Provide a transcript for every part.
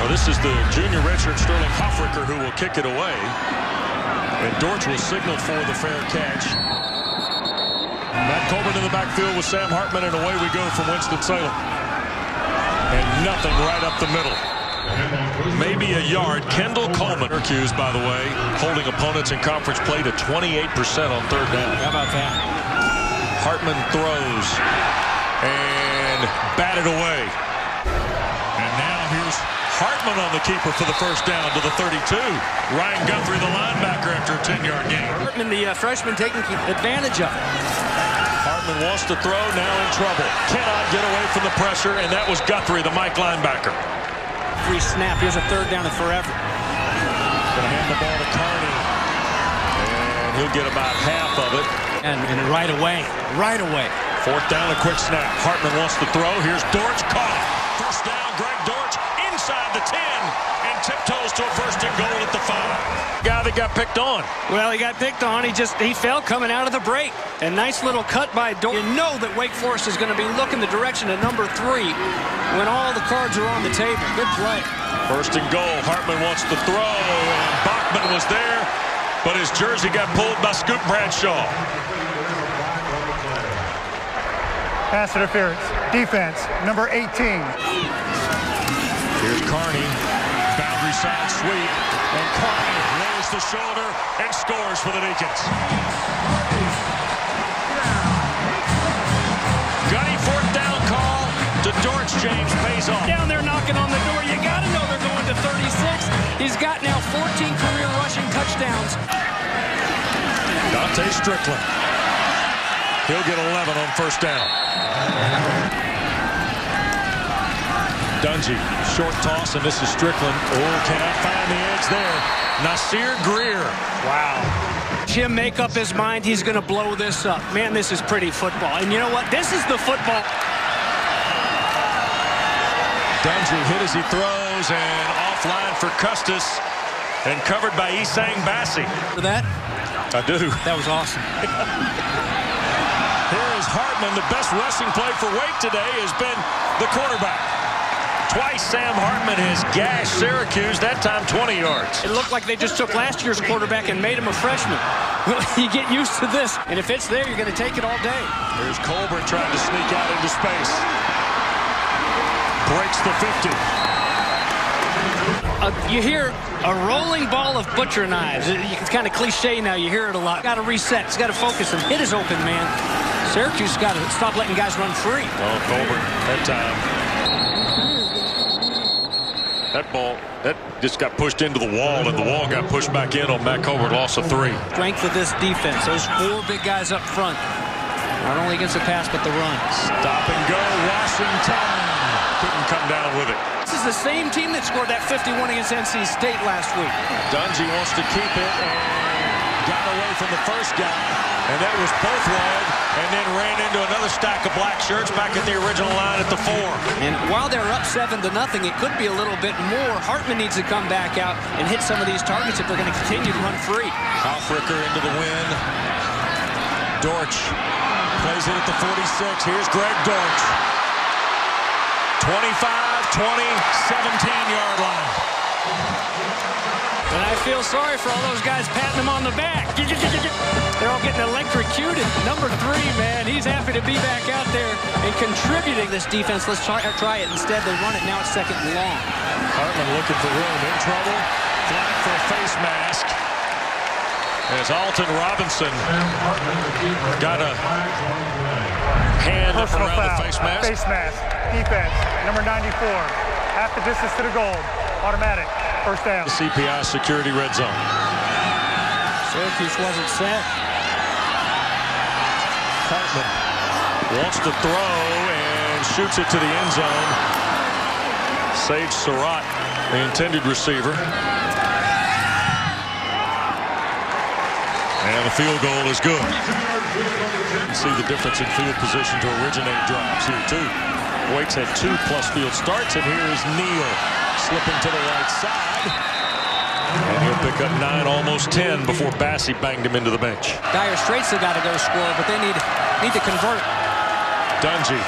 Well, this is the junior redshirt Sterling Hoffricker who will kick it away. And Dortch will signal for the fair catch. Matt Colbert in the backfield with Sam Hartman, and away we go from Winston-Salem. And nothing right up the middle. Maybe a yard. Kendall Coleman. Syracuse, by the way, holding opponents in conference play to 28% on third down. How about that? Hartman throws and batted away. And now here's Hartman on the keeper for the first down to the 32. Ryan Guthrie, the linebacker, after a 10-yard gain. Hartman, the freshman, taking advantage of it. Hartman wants to throw, now in trouble. Cannot get away from the pressure, and that was Guthrie, the Mike linebacker. Free snap. Here's a third down and forever. Going to hand the ball to Carney. And he'll get about half of it. And right away. Right away. Fourth down, a quick snap. Hartman wants to throw. Here's Dortch. Caught. First down, Greg Dortch inside the 10 and tiptoes to a first and goal at the 5. Guy that got picked on. Well, he got picked on. He fell coming out of the break. A nice little cut by Dortch. You know that Wake Forest is going to be looking the direction of number 3 when all the cards are on the table. Good play. First and goal. Hartman wants to throw, and Bachman was there, but his jersey got pulled by Scoop Bradshaw. Pass interference. Defense, number 18. Here's Carney. Boundary side sweep. And Carney lowers the shoulder and scores for the Deacons. Gunny fourth down call to Dortch. James pays off. Down there knocking on the door. You got to know they're going to 36. He's got now 14 career rushing touchdowns. Dante Strickland. He'll get 11 on first down. Dungy, short toss, and this is Strickland. Oh, cannot find the edge there. Nasir Greer. Wow. Jim make up his mind he's going to blow this up. Man, this is pretty football. And you know what? This is the football. Dungy hit as he throws, and offline for Custis, and covered by Isang Bassi. For that? I do. That was awesome. Here is Hartman. The best rushing play for Wake today has been the quarterback. Twice Sam Hartman has gashed Syracuse, that time 20 yards. It looked like they just took last year's quarterback and made him a freshman. Well, you get used to this, and if it's there, you're going to take it all day. Here's Colbert trying to sneak out into space. Breaks the 50. You hear a rolling ball of butcher knives. It's kind of cliche now. You hear it a lot. Got to reset. He's got to focus and hit his open man. Syracuse got to stop letting guys run free. Oh, Colbert, that time. That ball, that just got pushed into the wall, and the wall got pushed back in on Matt Colbert, loss of 3. Strength of this defense. Those 4 big guys up front. Not only against the pass, but the run. Stop and go, Washington. Couldn't come down with it. This is the same team that scored that 51 against NC State last week. Dungy wants to keep it and got away from the first guy, and that was both wide, and then ran into another stack of black shirts back at the original line at the 4. And while they're up 7-0, it could be a little bit more. Hartman needs to come back out and hit some of these targets if they're going to continue to run free. Hoffricker into the wind. Dortch plays it at the 46. Here's Greg Dortch. 25, 20, 17-yard line. And I feel sorry for all those guys patting him on the back. They're all getting electrocuted. Number 3, man, he's happy to be back out there and contributing this defense. Let's try it. Instead, they run it. Now it's second and long. Hartman looking for room. In trouble. Flag for a face mask. As Alton Robinson got a hand up around the face mask. Face mask. Defense, number 94. Half the distance to the goal. Automatic. First down. The CPI security red zone. Syracuse wasn't set. Hartman wants to throw and shoots it to the end zone. Sage Surratt, the intended receiver. And the field goal is good. You see the difference in field position to originate drives here, too. Wake's had 2+ field starts, and here is Neal slipping to the right side. And he'll pick up 9, almost 10 before Bassi banged him into the bench. Dire Straits have got to go score, but they need to convert. Dungy.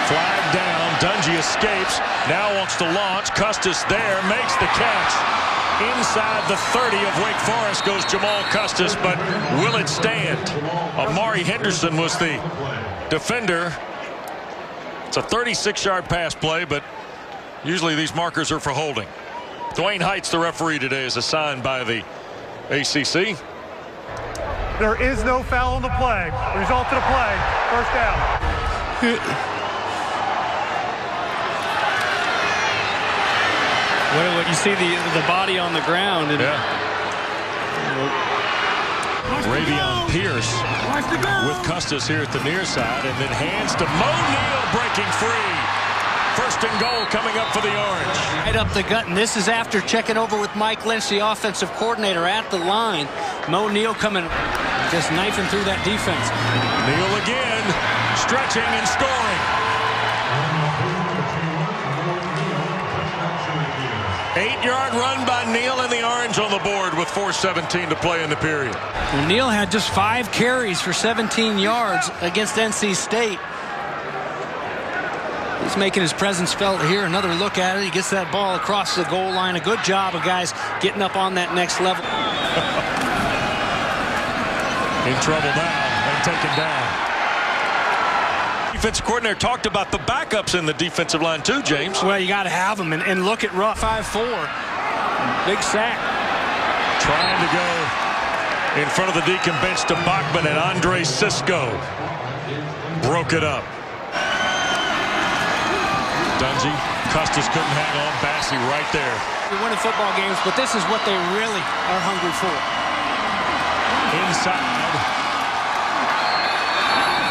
Flag down. Dungy escapes. Now wants to launch. Custis there. Makes the catch. Inside the 30 of Wake Forest goes Jamal Custis, but will it stand? Amari Henderson was the defender. It's a 36-yard pass play, but usually these markers are for holding. Dwayne Heights, the referee today, is assigned by the ACC. There is no foul on the play. Result of the play, first down. What you see the body on the ground. And Ravion Pierce with Custis here at the near side, and then hands to Mo Neal breaking free. First and goal coming up for the Orange. Right up the gut, and this is after checking over with Mike Lynch, the offensive coordinator, at the line. Mo Neal coming, just knifing through that defense. Neal again, stretching and scoring. 8-yard run by Neal, and the Orange on the board with 4:17 to play in the period. Well, Neal had just 5 carries for 17 yards against NC State. He's making his presence felt here. Another look at it. He gets that ball across the goal line. A good job of guys getting up on that next level. In trouble now and taken down. Defensive coordinator talked about the backups in the defensive line too, James. Well, you got to have them, and look at Ruff, 5'4", big sack. Trying to go in front of the Deacon bench to Bachman, and Andre Sisco broke it up. Dungy, Custis couldn't hang on. Bassey right there. You're winning football games, but this is what they really are hungry for. Inside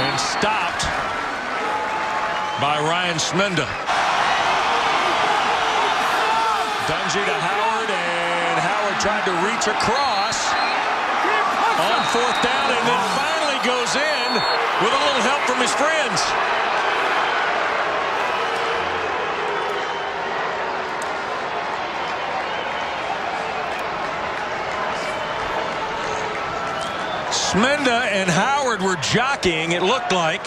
and stopped by Ryan Smenda. Dungy to Howard, and Howard tried to reach across on 4th down, and then finally goes in with a little help from his friends. Smenda and Howard were jockeying, it looked like.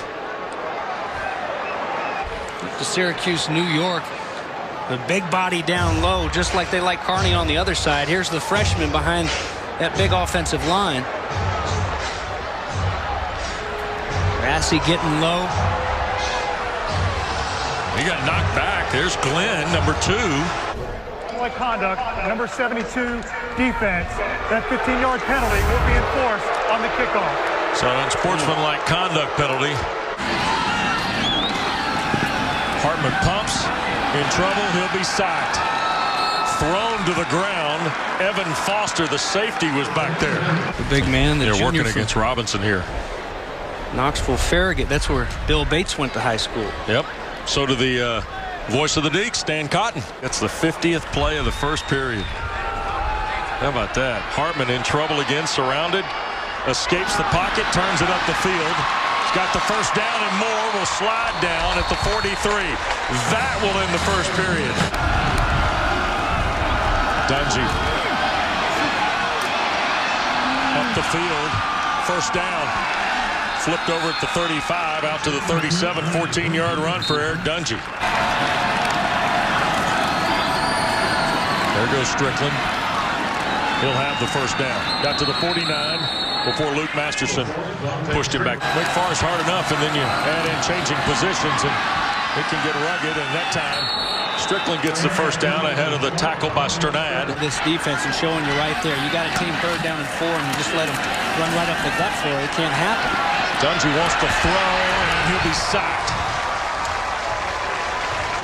To Syracuse, New York. The big body down low, just like they like Carney on the other side. Here's the freshman behind that big offensive line. Bassey getting low. He got knocked back. There's Glenn, number 2. Conduct, number 72 defense. That 15-yard penalty will be enforced on the kickoff. So unsportsmanlike conduct penalty. Hartman pumps, in trouble, he'll be sacked. Thrown to the ground. Evan Foster, the safety, was back there. The big man. They're working against Robinson here. Knoxville Farragut, that's where Bill Bates went to high school. Yep. So did the voice of the Deeks, Stan Cotton. That's the 50th play of the first period. How about that? Hartman in trouble again, surrounded. Escapes the pocket, turns it up the field. He's got the first down, and Moore will slide down at the 43. That will end the first period. Dungy. Up the field. First down. Flipped over at the 35, out to the 37, 14-yard run for Eric Dungy. There goes Strickland. He'll have the first down. Got to the 49 before Luke Masterson pushed him back. Make Forrest hard enough, and then you add in changing positions, and it can get rugged, and that time Strickland gets the first down ahead of the tackle by Sternad. This defense is showing you right there. You got a team 3rd down and 4, and you just let them run right up the gut for it. It can't happen. Dungy wants to throw, and he'll be sacked.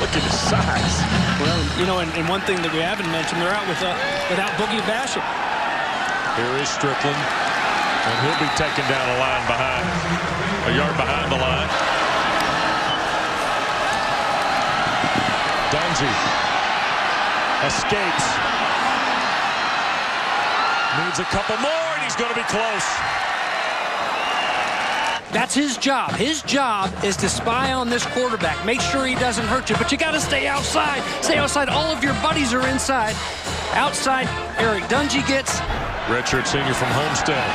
Look at his size. Well, you know, and one thing that we haven't mentioned, they're out without Boogie Basham. Here is Strickland, and he'll be taken down a yard behind the line. Dungy escapes. Needs a couple more, and he's going to be close. That's his job. His job is to spy on this quarterback. Make sure he doesn't hurt you, but you got to stay outside. Stay outside. All of your buddies are inside. Outside, Eric Dungy gets. Redshirt senior from Homestead.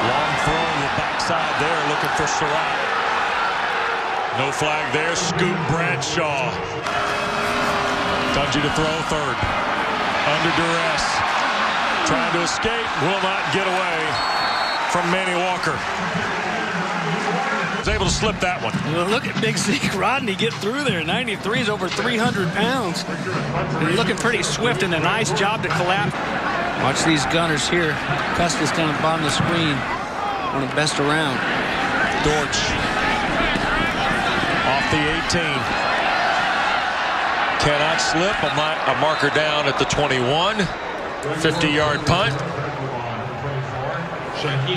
Long throw on the backside there, looking for Surratt. No flag there. Scoop Bradshaw. Dungy to throw, third. Under duress. Trying to escape. Will not get away from Manny Walker. Was able to slip that one. Well, look at Big Zeke Rodney get through there. 93 is over 300 pounds. And looking pretty swift and a nice job to collapse. Watch these gunners here. Custis down at the bottom of the screen. One of the best around. Dortch. Off the 18. Cannot slip. A marker down at the 21. 50-yard punt.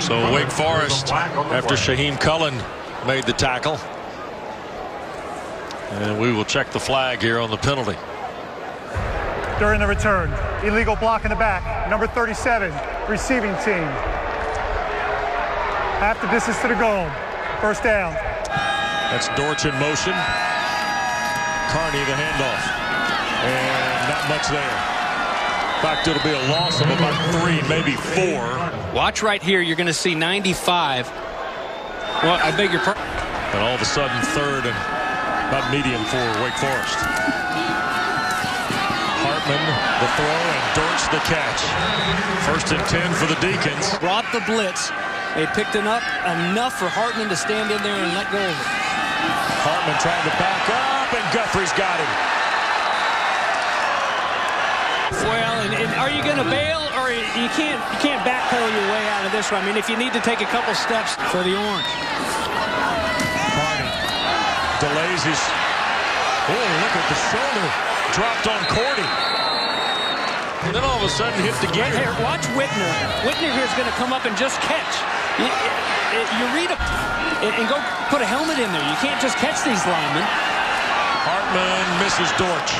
So Wake Forest, after Shaheem Cullen made the tackle. And we will check the flag here on the penalty. During the return, illegal block in the back, number 37, receiving team. Half the distance to the goal. First down. That's Dortch in motion. Carney the handoff. And not much there. In fact, it'll be a loss of about 3, maybe 4. Watch right here. You're going to see 95. Well, I beg your pardon. And all of a sudden, third and about medium for Wake Forest. Hartman, the throw, and Dortch the catch. First and 10 for the Deacons. Brought the blitz. They picked it up enough for Hartman to stand in there and let go of it. Hartman trying to back up, and Guthrie's got him. Well, and are you going to bail, or you can't backpedal your way out of this one? I mean, if you need to take a couple steps for the Orange. Carney delays his. Oh, look at the shoulder dropped on Cordy. And then all of a sudden hit the gear. Right here, watch Whitner. Whitner here is going to come up and just catch. You read it and go put a helmet in there. You can't just catch these linemen. Hartman misses Dortch.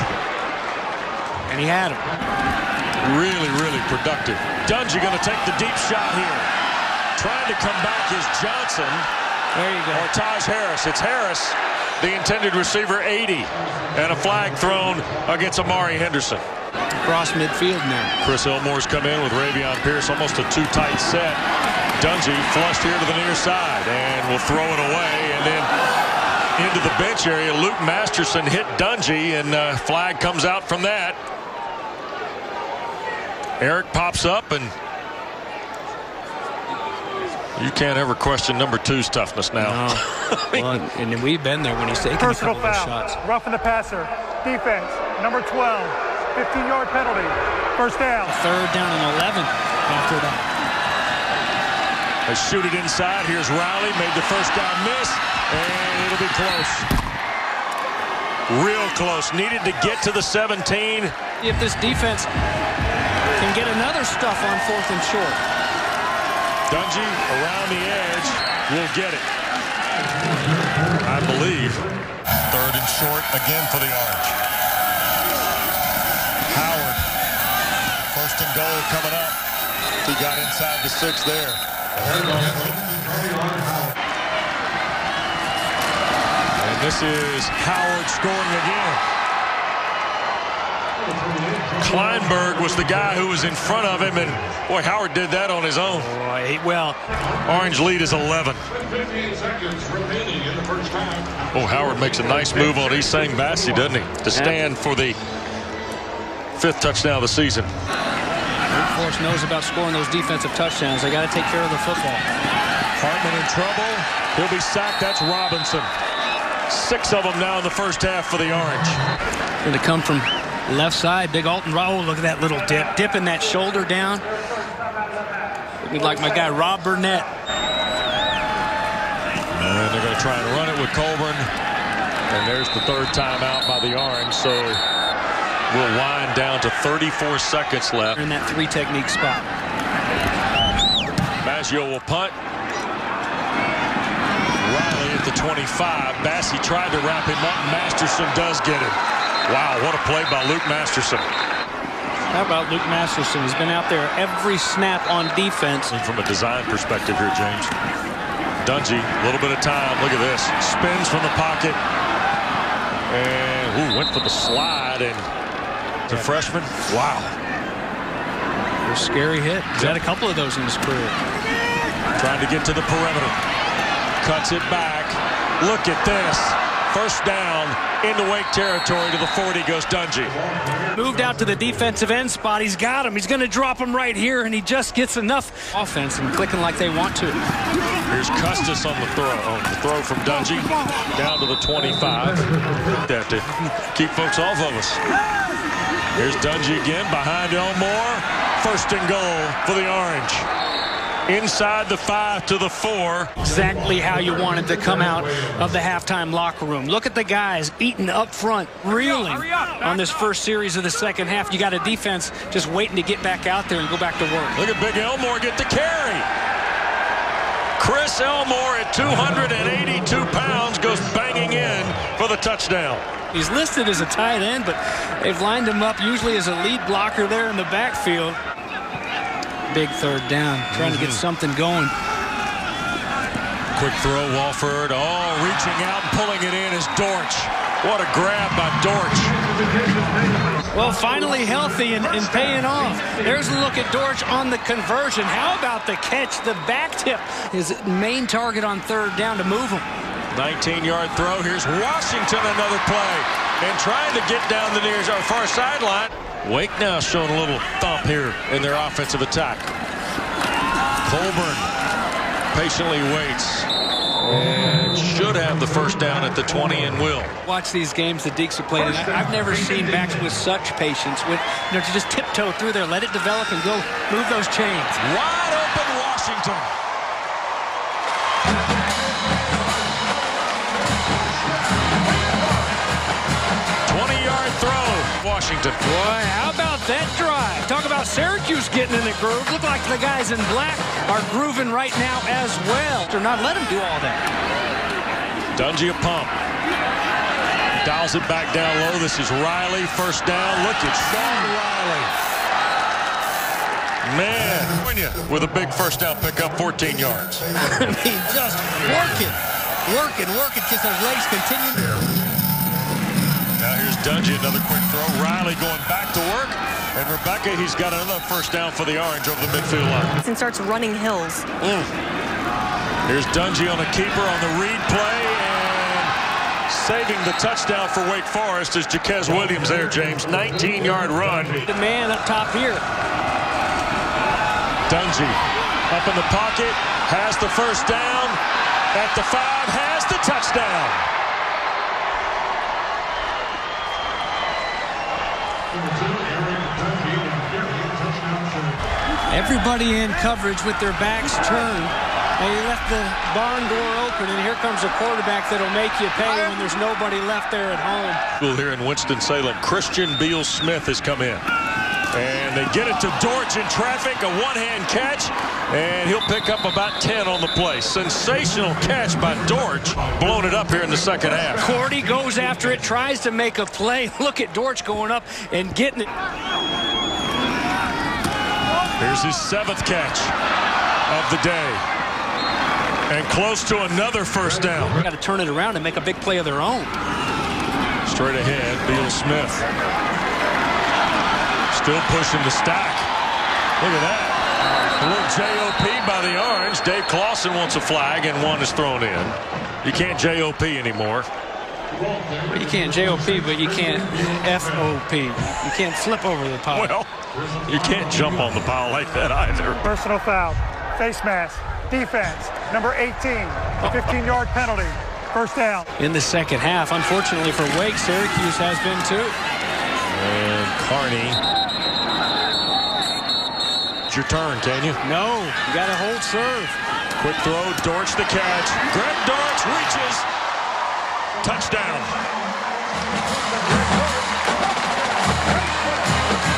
And he had him. Really, really productive. Dungy going to take the deep shot here. Trying to come back is Johnson. There you go. Or Taj Harris. It's Harris, the intended receiver, 80. And a flag thrown against Amari Henderson. Across midfield now. Chris Elmore's come in with Ravion Pierce. Almost a too-tight set. Dungy flushed here to the near side. And will throw it away. And then into the bench area. Luke Masterson hit Dungy. And flag comes out from that. Eric pops up, and you can't ever question number 2's toughness now. No. Well, and we've been there when he's taking personal a couple foul. of shots. Roughing the passer. Defense, number 12. 15-yard penalty. First down. Third down and 11 after that. They shoot it inside. Here's Riley. Made the first down miss, and it'll be close. Real close. Needed to get to the 17. If this defense can get another stuff on 4th and short. Dungy around the edge will get it. I believe. 3rd and short again for the Orange. Howard. 1st and goal coming up. He got inside the 6 there. And this is Howard scoring again. Kleinberg was the guy who was in front of him, and boy, Howard did that on his own. Boy, well, Orange lead is 11. Oh, Howard makes a nice move on Isang Bassi, doesn't he? To stand for the 5th touchdown of the season. Wake Forest knows about scoring those defensive touchdowns. They got to take care of the football. Hartman in trouble. He'll be sacked. That's Robinson. 6 of them now in the first half for the Orange. Going to come from left side. Big Alton Robinson. Oh, look at that little dip. Dipping that shoulder down. Looking like my guy Rob Burnett. And they're going to try and run it with Colburn. And there's the 3rd timeout by the Orange. So we'll wind down to 34 seconds left. In that 3 technique spot. Maggio will punt. Riley at the 25. Bassi tried to wrap him up. Masterson does get it. Wow, what a play by Luke Masterson. How about Luke Masterson? He's been out there every snap on defense. From a design perspective here, James. Dungy, a little bit of time. Look at this. Spins from the pocket. And went for the slide. And the freshman. Wow. A scary hit. He's had a couple of those in his career. Trying to get to the perimeter. Cuts it back. Look at this. First down into Wake territory. To the 40 goes Dungy. Moved out to the defensive end spot. He's got him. He's going to drop him right here, and he just gets enough offense and clicking like they want to. Here's Custis on the throw. The throw from Dungy down to the 25. That to keep folks off of us. Here's Dungy again behind Elmore. First and goal for the Orange. Inside the 5 to the 4. Exactly how you wanted to come out of the halftime locker room. Look at the guys eating up front, reeling on this first series of the second half. You got a defense just waiting to get back out there and go back to work. Look at Big Elmore get the carry. Chris Elmore at 282 pounds goes banging in for the touchdown. He's listed as a tight end, but they've lined him up usually as a lead blocker there in the backfield. Big third down, trying to get something going. Quick throw, Walford. Oh, reaching out and pulling it in is Dortch. What a grab by Dortch. Well, finally healthy and paying off. There's a look at Dortch on the conversion. How about the catch, the back tip? His main target on third down to move him. 19-yard throw. Here's Washington, another play. And trying to get down the near or far sideline. Wake now showing a little thump here in their offensive attack. Colburn patiently waits and should have the first down at the 20 and will. Watch these games the Deacons are playing. I've never seen backs with such patience with, to just tiptoe through there, let it develop and go move those chains. Wide open Washington. Washington. Boy, how about that drive? Talk about Syracuse getting in the groove. Look like the guys in black are grooving right now as well. Or not let them do all that. Dungy a pump. Dials it back down low. This is Riley. First down. Look at Sean Riley. Man, with a big first down pickup, 14 yards. I mean, just working, because those legs continue. Now here's Dungy, another quick throw. Riley going back to work. And Rebecca, he's got another first down for the Orange over the midfield line. And starts running hills. Here's Dungy on a keeper on the read play. And saving the touchdown for Wake Forest is Jaquez Williams there, James. 19-yard run. The man up top here. Dungy up in the pocket. Has the first down. At the 5, has the touchdown. Everybody in coverage with their backs turned. And he left the barn door open, and here comes a quarterback that'll make you pay when there's nobody left there at home. Here in Winston-Salem, Christian Beal-Smith has come in. And they get it to Dortch in traffic, a one-hand catch, and he'll pick up about 10 on the play. Sensational catch by Dortch, blowing it up here in the second half. Cordy goes after it, tries to make a play. Look at Dortch going up and getting it. Here's his 7th catch of the day. And close to another first down. Got to turn it around and make a big play of their own. Straight ahead, Beal-Smith. Still pushing the stack. Look at that. A little JOP by the Orange. Dave Clawson wants a flag, and one is thrown in. You can't JOP anymore. Well, you can't JOP, but you can't FOP. You can't flip over the pile. Well, you can't jump on the pile like that either. Personal foul. Face mask. Defense. Number 18. 15-yard penalty. First down. In the second half, unfortunately for Wake, Syracuse has been too. And Carney. It's your turn, can you? No, you got to hold serve. Quick throw, Dortch the catch. Greg Dortch reaches. Touchdown.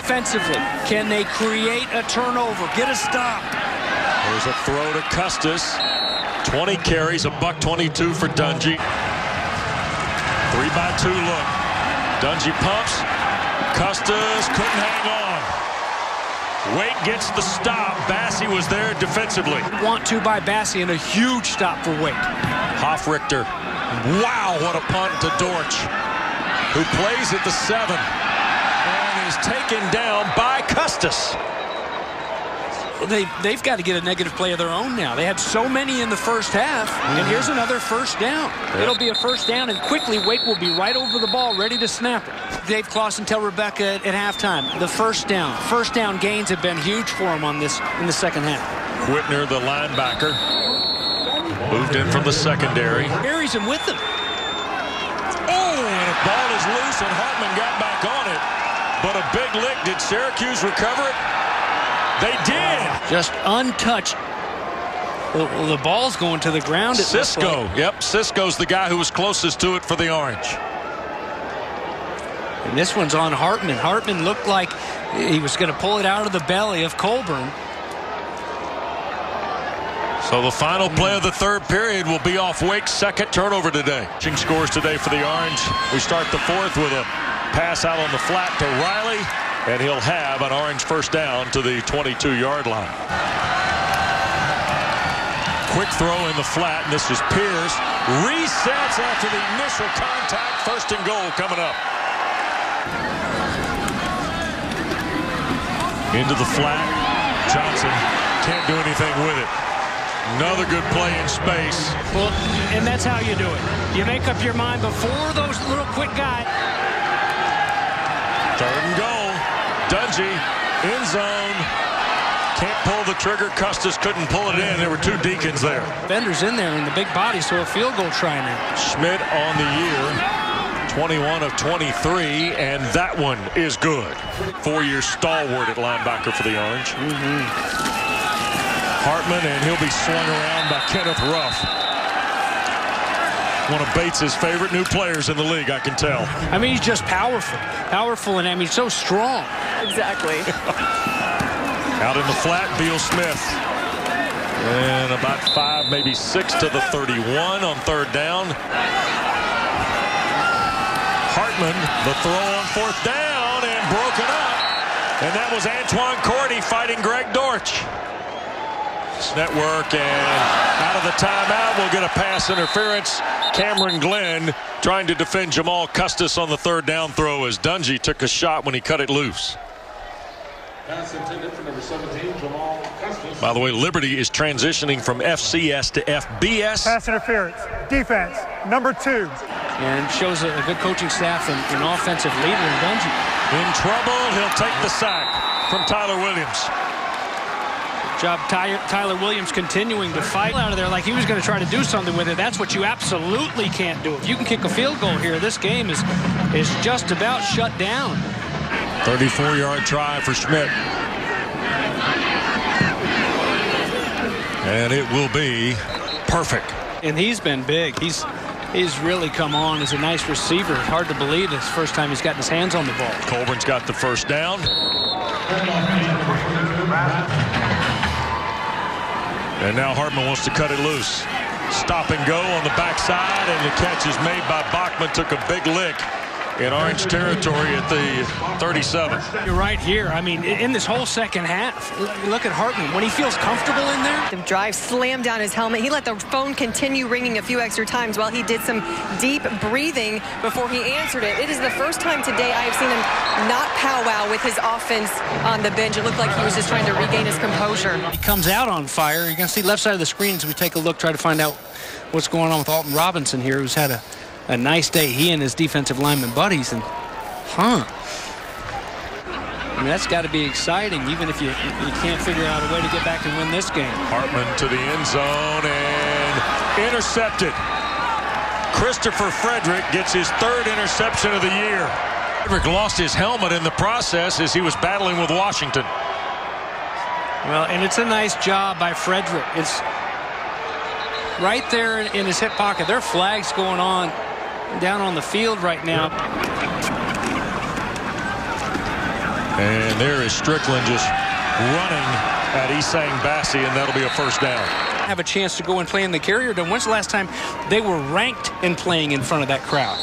Offensively, can they create a turnover, get a stop? There's a throw to Custis. 20 carries, $122 for Dungy. 3-by-2 look. Dungy pumps. Custis couldn't hang on. Wake gets the stop. Bassey was there defensively. Want to by Bassey, and a huge stop for Wake. Hoffrichter. Wow, what a punt to Dortch, who plays at the 7 and is taken down by Custis. they've got to get a negative play of their own now. They had so many in the first half, and here's another first down. It'll be a first down, and quickly Wake will be right over the ball, ready to snap it. Dave Clausen tell Rebecca at halftime, the first down gains have been huge for him on this in the second half. Whitner, the linebacker, moved in from the secondary. Carries him with him. Oh, and the ball is loose, and Hartman got back on it. But a big lick. Did Syracuse recover it? They did. Just untouched. The ball's going to the ground. Cisco. Yep, Cisco's the guy who was closest to it for the Orange. And this one's on Hartman. Hartman looked like he was going to pull it out of the belly of Colburn. So the final play of the third period will be off Wake's second turnover today. Scores today for the Orange. We start the fourth with a pass out on the flat to Riley, and he'll have an Orange first down to the 22-yard line. Quick throw in the flat, and this is Pierce. Resets after the initial contact. First and goal coming up. Into the flat. Johnson can't do anything with it. Another good play in space. Well, and that's how you do it. You make up your mind before those little quick guys. Third and goal. Dungy, end zone. Can't pull the trigger. Custis couldn't pull it in. There were two Deacons there. Benders in there in the big body, so a field goal try now. Schmidt on the year. 21 of 23, and that one is good. 4-year stalwart at linebacker for the Orange. Hartman, and he'll be swung around by Kenneth Ruff. One of Bates's favorite new players in the league, I can tell. I mean, he's just powerful. Powerful, and I mean, so strong. Exactly. Out in the flat, Beal Smith. And about 5, maybe 6 to the 31 on third down. Hartman, the throw on fourth down, and broken up. And that was Antoine Cordy fighting Greg Dortch. Network, and out of the timeout, we'll get a pass interference. Cameron Glenn trying to defend Jamal Custis on the third down throw as Dungy took a shot when he cut it loose. Pass intended for number 17, Jamal Custis. By the way, Liberty is transitioning from FCS to FBS. Pass interference. Defense, number 2. And shows a good coaching staff and an offensive leader in Dungy. In trouble, he'll take the sack from Tyler Williams. Job Tyler Williams continuing to fight out of there like he was going to try to do something with it. That's what you absolutely can't do. If you can kick a field goal here, this game is just about shut down. 34-yard try for Schmidt. And it will be perfect. And he's been big. He's really come on as a nice receiver. Hard to believe it's the first time he's gotten his hands on the ball. Colburn's got the first down. And now Hartman wants to cut it loose. Stop and go on the backside, and the catch is made by Bachman. Took a big lick in Orange territory at the 37. You're right here. I mean, in this whole second half, look at Hartman. When he feels comfortable in there. The drive slammed down his helmet. He let the phone continue ringing a few extra times while he did some deep breathing before he answered it. It is the first time today I have seen him not powwow with his offense on the bench. It looked like he was just trying to regain his composure. He comes out on fire. You can see left side of the screen as we take a look, try to find out what's going on with Alton Robinson here, who's had a nice day, he and his defensive lineman buddies. And I mean, that's got to be exciting, even if you can't figure out a way to get back and win this game. Hartman to the end zone and intercepted. Christopher Frederick gets his third interception of the year. Frederick lost his helmet in the process as he was battling with Washington. Well, and it's a nice job by Frederick. It's right there in his hip pocket. There are flags going on down on the field right now. And there is Strickland just running at Isang Bassi, and that'll be a first down. Have a chance to go and play in the Carrier Dome. When's the last time they were ranked in playing in front of that crowd?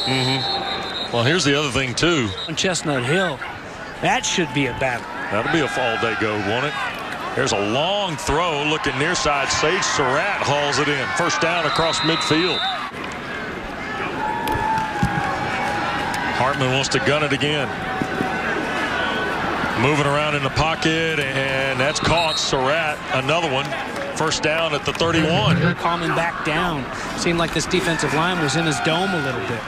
Well, here's the other thing, too. On Chestnut Hill. That should be a battle. That'll be a all-day go, won't it? There's a long throw looking near side. Sage Surratt hauls it in. First down across midfield. Hartman wants to gun it again. Moving around in the pocket, and that's caught. Surratt, another one. First down at the 31. They're calming back down. Seemed like this defensive line was in his dome a little bit.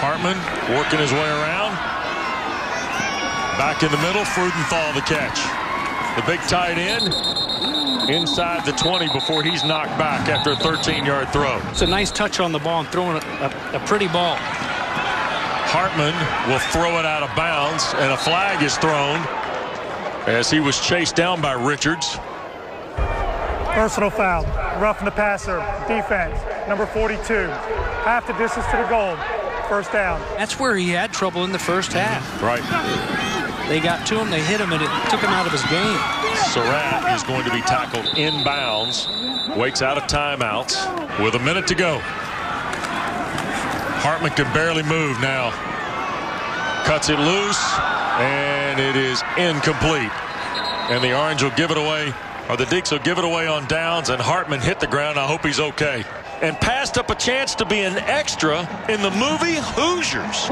Hartman working his way around. Back in the middle, Freudenthal the catch. The big tight end inside the 20 before he's knocked back after a 13-yard throw. It's a nice touch on the ball and throwing a pretty ball. Hartman will throw it out of bounds, and a flag is thrown as he was chased down by Richards. Personal foul. Roughing the passer. Defense. Number 42. Half the distance to the goal. First down. That's where he had trouble in the first half. Right. They got to him, they hit him, and it took him out of his game. Surratt is going to be tackled inbounds. Waits out of timeouts with a minute to go. Hartman can barely move now. Cuts it loose, and it is incomplete. And the Orange will give it away, or the Deeks will give it away on downs, and Hartman hit the ground. I hope he's okay. And passed up a chance to be an extra in the movie Hoosiers.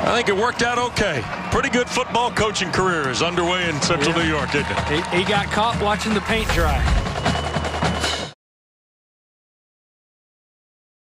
I think it worked out okay. Pretty good football coaching career is underway in Central New York, isn't it? He got caught watching the paint dry.